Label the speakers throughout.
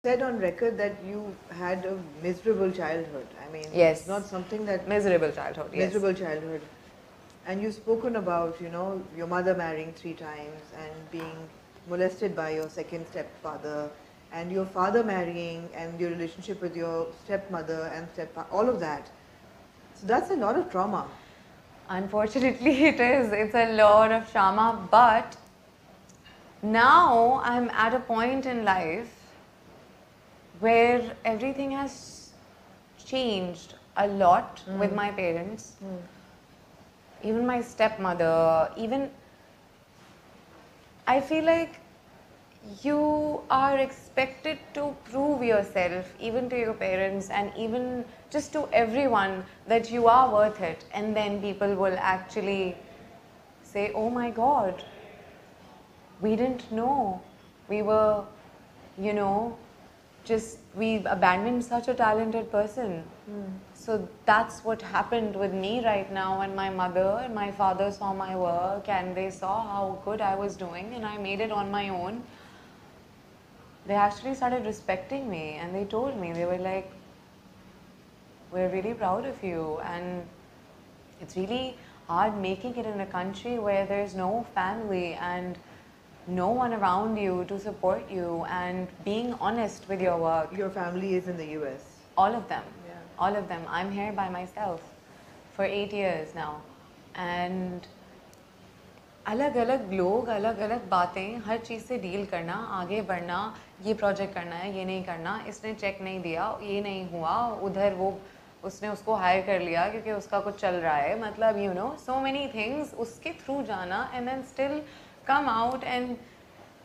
Speaker 1: said on record that you had a miserable childhood. I mean,
Speaker 2: Yes.
Speaker 1: it's not something that
Speaker 2: Miserable childhood, yes.
Speaker 1: miserable childhood. And you've spoken about, you know, your mother marrying 3 times and being molested by your second stepfather, and your father marrying, and your relationship with your stepmother and all of that. So that's a lot of trauma.
Speaker 2: Unfortunately, it is. It's a lot of trauma, but now I'm at a point in life where everything has changed a lot with my parents. Even my stepmother, even I feel like you are expected to prove yourself even to your parents and even just to everyone that you are worth it, and then people will actually say, oh my god, we didn't know, we were, you know, just we abandoned such a talented person. So that's what happened with me right now, and my mother and my father saw my work and they saw how good I was doing and I made it on my own. They actually started respecting me and they told me, they were like, we're really proud of you, and it's really hard making it in a country where there's no family and no one around you to support you and being honest with your work.
Speaker 1: Your family is in the US.
Speaker 2: All of them.
Speaker 1: Yeah.
Speaker 2: All of them. I'm here by myself for 8 years now. And अलग अलग लोग, अलग अलग बातें, हर चीज़ से deal करना, आगे बढ़ना, ये प्रोजेक्ट करना है, ये नहीं करना, इसने चेक नहीं दिया, ये नहीं हुआ, उधर वो उसने उसको हायर कर लिया क्योंकि उसका कुछ चल रहा है, मतलब you know so many things, उसके थ्रू जाना and then still come out and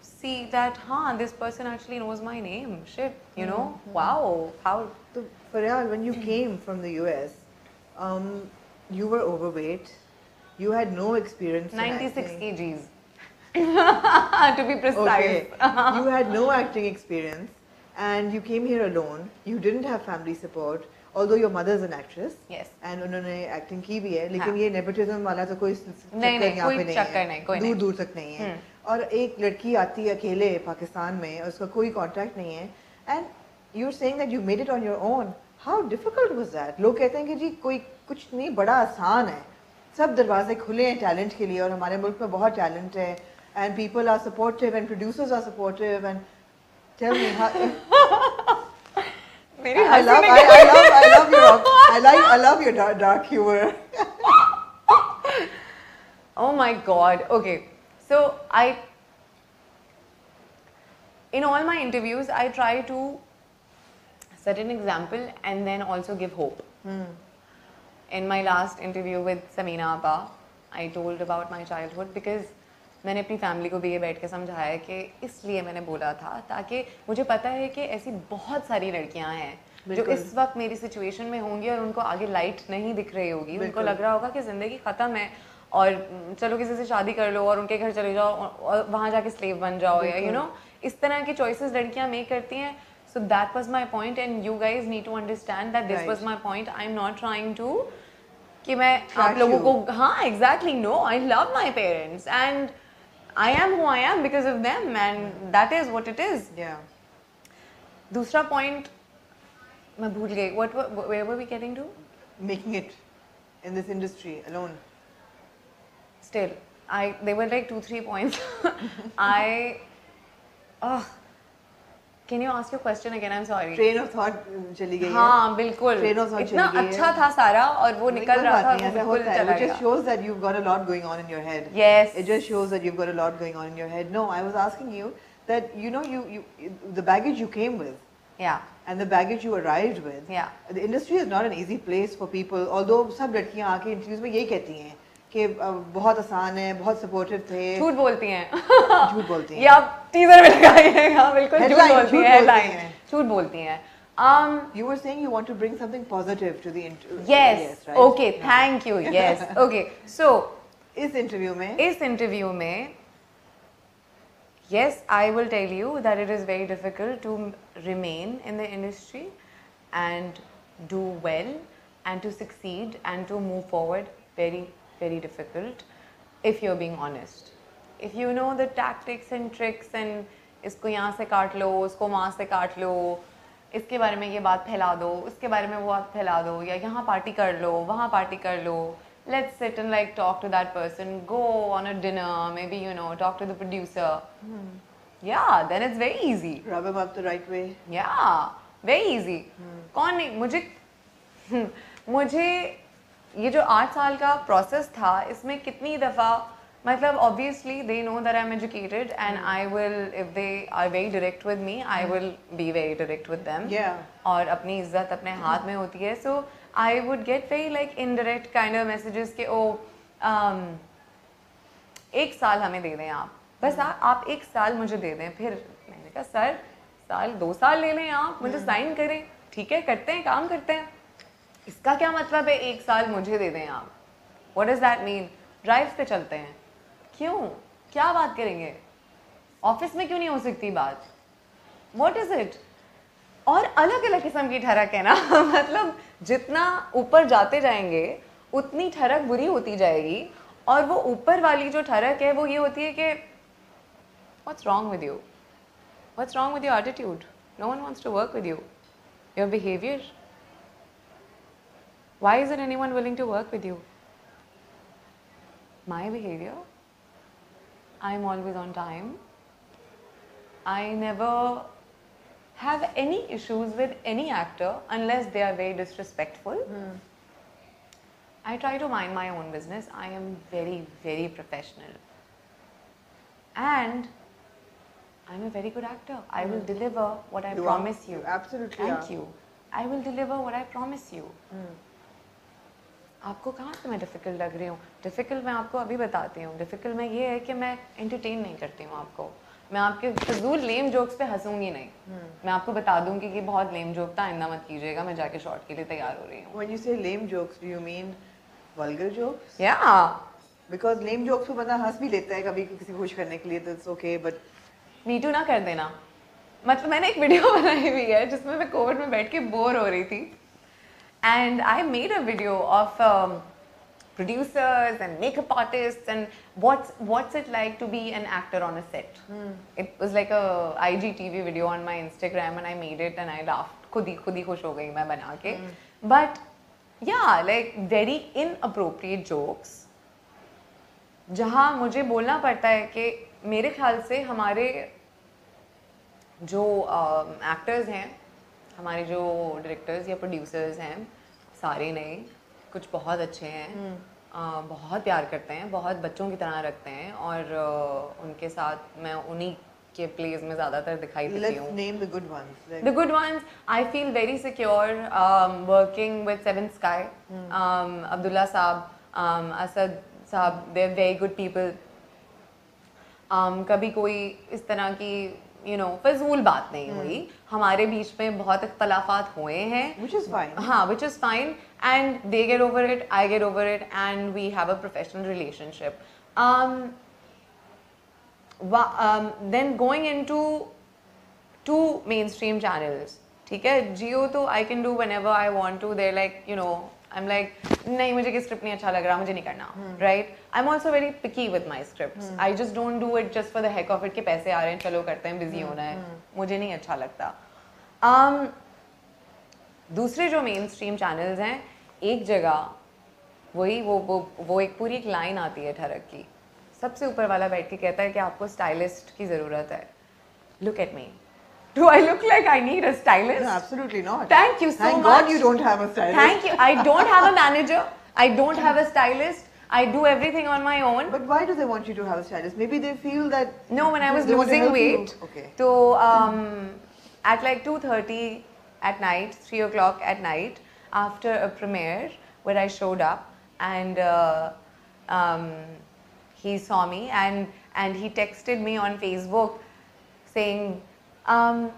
Speaker 2: see that this person actually knows my name. Shit, you know, wow, how.
Speaker 1: So, Faryal, when you came from the US, you were overweight. You had no experience.
Speaker 2: 96 kgs, to be precise.
Speaker 1: Okay. You had no acting experience, and you came here alone. You didn't have family support. Although your mother is an actress,
Speaker 2: yes,
Speaker 1: and उन्होंने acting की भी है, लेकिन ये nepotism वाला तो कोई
Speaker 2: नहीं, कोई चक्कर नहीं, कोई
Speaker 1: दूर दूर तक नहीं है. और एक लड़की आती है अकेले पाकिस्तान में, उसका कोई contact नहीं है, and you're saying that you made it on your own. How difficult was that? लोग कहते हैं कि जी कोई कुछ नहीं, बड़ा आसान है, सब दरवाजे खुले हैं टैलेंट के लिए, और हमारे मुल्क में बहुत टैलेंट है, and people are supportive and producers are supportive, and tell me how. I love your dark humor.
Speaker 2: Oh my god. Okay. So in all my interviews, I try to set an example and then also give hope. In my last interview with Samina Appa, I told about my childhood because मैंने अपनी family को भी ये बैठ के समझाया कि इसलिए मैंने बोला था ताकि मुझे पता है कि ऐसी बहुत सारी लड़कियां हैं जो इस वक्त मेरी सिचुएशन में होंगी और उनको आगे लाइट नहीं दिख रही होगी, उनको लग रहा होगा कि ज़िंदगी ख़त्म है और चलो किसी से शादी कर लो और उनके घर चले जाओ और वहाँ जाके स्लेव बन जाओ, या यू नो इस तरह की चॉइसेस लड़कियाँ मेक करती हैं. So that was my point, and you guys need to understand that this was my point. I'm not trying to कि मैं आप लोगों को exactly, no, I love my parents and I am who I am because of them, and that is what it is.
Speaker 1: Yeah.
Speaker 2: दूसरा point मैं भूल गई. Where were we getting to?
Speaker 1: Making it in this industry alone.
Speaker 2: Still, they were like 2-3 points. Can you ask your question again? I'm sorry.
Speaker 1: Train of thought चली गई है.
Speaker 2: हाँ बिल्कुल.
Speaker 1: Train of thought
Speaker 2: इतना अच्छा था सारा और वो निकल रहा था वो बिल्कुल चला गया.
Speaker 1: It just shows that you've got a lot going on in your head.
Speaker 2: Yes.
Speaker 1: It just shows that you've got a lot going on in your head. No, I was asking you that you know the baggage you came with.
Speaker 2: Yeah.
Speaker 1: And the baggage you arrived with.
Speaker 2: Yeah.
Speaker 1: The industry is not an easy place for people. Although सब लड़कियाँ आके interviews में यही कहती हैं कि बहुत आसान है, बहुत सपोर्टिव थे.
Speaker 2: झूठ बोलती हैं.
Speaker 1: झूठ बोलती हैं.
Speaker 2: ये आप टीजर में लगाइएगा, बिल्कुल झूठ बोलती हैं. हेडलाइन झूठ बोलती हैं.
Speaker 1: You were saying you want to bring something positive to the interview.
Speaker 2: Yes. Right? Okay. Thank you. Yes. Okay. So
Speaker 1: इस
Speaker 2: इंटरव्यू में yes, I will tell you that it is very difficult to remain in the industry and do well and to succeed and to move forward. Very, very difficult if you're being honest. If you know the tactics and tricks and इसको यहाँ से काट लो, उसको वहाँ से काट लो, इसके बारे में ये बात फैला दो, उसके बारे में वो बात फैला दो, या यहाँ पार्टी कर लो, वहाँ पार्टी कर लो. Let's sit and like talk to that person, go on a dinner, maybe, you know, talk to the producer. Yeah, then it's very easy.
Speaker 1: Rub him up the right way.
Speaker 2: Yeah, very easy. कौन नहीं, मुझे ये जो 8 साल का process था, इसमें कितनी दफ़ा, मतलब obviously they know that I'm educated and I will, if they are very direct with me, I will be very direct with them.
Speaker 1: Yeah.
Speaker 2: और अपनी इज्जत अपने हाथ में होती है. So I would get very like indirect kind of messages कि एक साल हमें दे दें आप, बस आप एक साल मुझे दे दें. फिर मैंने कहा सर, साल 2 साल ले लें आप, मुझे साइन करें, ठीक है, करते हैं, काम करते हैं. इसका क्या मतलब है एक साल मुझे दे दें आप? What does that mean? Drives पे चलते हैं. क्यों? क्या बात करेंगे? ऑफिस में क्यों नहीं हो सकती बात? What is it? और अलग अलग किस्म की ठरक है ना. मतलब जितना ऊपर जाते जाएंगे उतनी ठरक बुरी होती जाएगी. और वो ऊपर वाली जो ठरक है वो ये होती है कि What's wrong with you? What's wrong with your attitude? No one wants to work with you. Your behavior? Why isn't anyone willing to work with you? My behavior? I'm always on time. I never have any issues with any actor unless they are very disrespectful. I try to mind my own business. I am very, very professional. And I'm a very good actor. I will deliver what I promise you.
Speaker 1: Absolutely.
Speaker 2: Thank you. I will deliver what I promise you. आपको कहाँ से मैं difficult लग रही हूँ? Difficult मैं आपको अभी बताती हूँ. डिफ़िकल्ट में ये है कि मैं एंटरटेन नहीं करती हूँ आपको. मैं आपके फजूल लेम जोक्स पे हंसूंगी नहीं. मैं आपको बता दूंगी कि बहुत लेम जोक था, आइंदा मत कीजिएगा, मैं जाके शॉट के लिए तैयार हो रही हूँ.
Speaker 1: When you say lame jokes, do you mean vulgar jokes?
Speaker 2: Yeah.
Speaker 1: Because lame jokes पे बंदा हंस भी लेता है कभी किसी को खुश करने के लिए, तो it's okay, but
Speaker 2: Me too ना कर देना. मतलब मैंने एक वीडियो बनाई हुई है जिसमें मैं कोविड में बैठ के बोर हो रही थी. And I made a video of producers and makeup artists and what's it like to be an actor on a set. It was like a IGTV video on my Instagram and I made it and I laughed. खुद ही खुश हो गई मैं बना के. But yeah, like very inappropriate jokes जहाँ मुझे बोलना पड़ता है कि मेरे ख्याल से हमारे जो एक्टर्स हैं, हमारे जो डायरेक्टर्स या प्रोड्यूसर्स हैं, सारे नहीं, कुछ बहुत अच्छे हैं, बहुत प्यार करते हैं, बहुत बच्चों की तरह रखते हैं और उनके साथ मैं उन्हीं के प्लेस में ज़्यादातर दिखाई देती हूँ.
Speaker 1: let's name the good ones.
Speaker 2: The good ones, I feel very secure working with Seven Sky, Abdullah Saab, Asad Saab, they're very good people. कभी कोई इस तरह की फजूल बात नहीं हुई. हमारे बीच में बहुत इख्तलाफात हुए हैं,
Speaker 1: Which is fine.
Speaker 2: हाँ, which is fine, and they get over it, I get over it, and we have a professional relationship. Then going into 2 mainstream channels, ठीक है, Jio तो I can do whenever I want to. They're like, I'm like, नहीं, मुझे कि script नहीं अच्छा लग रहा, मुझे नहीं करना, right? I'm also very picky with my scripts. I just don't do it just for the heck of it कि पैसे आ रहे हैं, चलो करते हैं, बिजी होना है, मुझे नहीं अच्छा लगता. दूसरे जो मेन स्ट्रीम चैनल्स हैं, एक जगह वही वो एक पूरी एक लाइन आती है ठरक की. सबसे ऊपर वाला बैठ के कहता है कि आपको स्टाइलिस्ट की ज़रूरत है. Look at me. Do I look like I need a stylist?
Speaker 1: No, absolutely not.
Speaker 2: Thank you so
Speaker 1: Thank
Speaker 2: much.
Speaker 1: God you don't have a stylist.
Speaker 2: Thank you. I don't have a manager. I don't have a stylist. I do everything on my own.
Speaker 1: But why do they want you to have a stylist? Maybe they feel that...
Speaker 2: No, when I was
Speaker 1: they want to
Speaker 2: losing
Speaker 1: help you.
Speaker 2: weight.
Speaker 1: Okay.
Speaker 2: So at like 2:30 at night, 3 o'clock at night, after a premiere where I showed up and he saw me and he texted me on Facebook saying,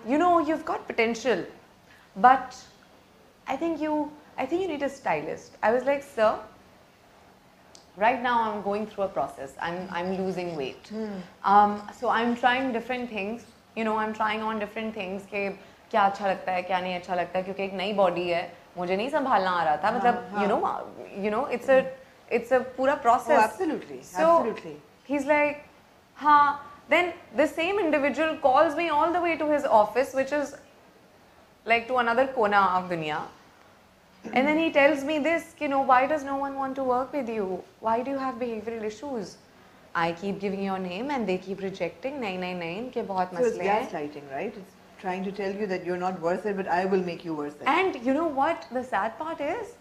Speaker 2: you've got potential, but I think you need a stylist. I was like, sir, right now I'm going through a process. I'm losing weight. So I'm trying different things. I'm trying on different things कि क्या अच्छा लगता है, क्या नहीं अच्छा लगता है, क्योंकि एक नई बॉडी है, मुझे नहीं संभालना आ रहा था. मतलब it's a पूरा process.
Speaker 1: Oh, absolutely.
Speaker 2: So
Speaker 1: Absolutely.
Speaker 2: he's like, हाँ. then the same individual calls me all the way to his office, which is like to another kona of dunya. And then he tells me this, you know, why does no one want to work with you? Why do you have behavioral issues? I keep giving your name and they keep rejecting. Nahin, nahin, nahin, ke bahut
Speaker 1: So it's
Speaker 2: masle hain.
Speaker 1: gaslighting, right? It's trying to tell you that you're not worth it, but I will make you worth it.
Speaker 2: And you know what the sad part is?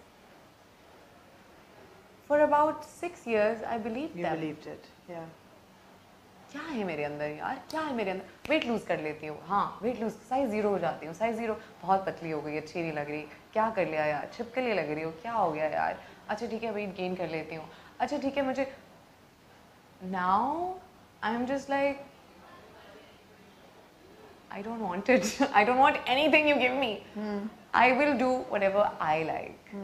Speaker 2: For about 6 years, I believed
Speaker 1: You
Speaker 2: them.
Speaker 1: believed it, yeah.
Speaker 2: क्या है मेरे अंदर यार, क्या है मेरे अंदर, weight lose कर लेती हूँ, हाँ वेट लूज, साइज 0 हो जाती हूँ, साइज 0 बहुत पतली हो गई, अच्छी नहीं लग रही, क्या कर लिया यार, छिपकली लग रही हो, क्या हो गया यार, अच्छा ठीक है वेट गेन कर लेती हूँ, अच्छा ठीक है मुझे, now I'm just like, I don't want it, I don't want anything you give me, I will do whatever I like.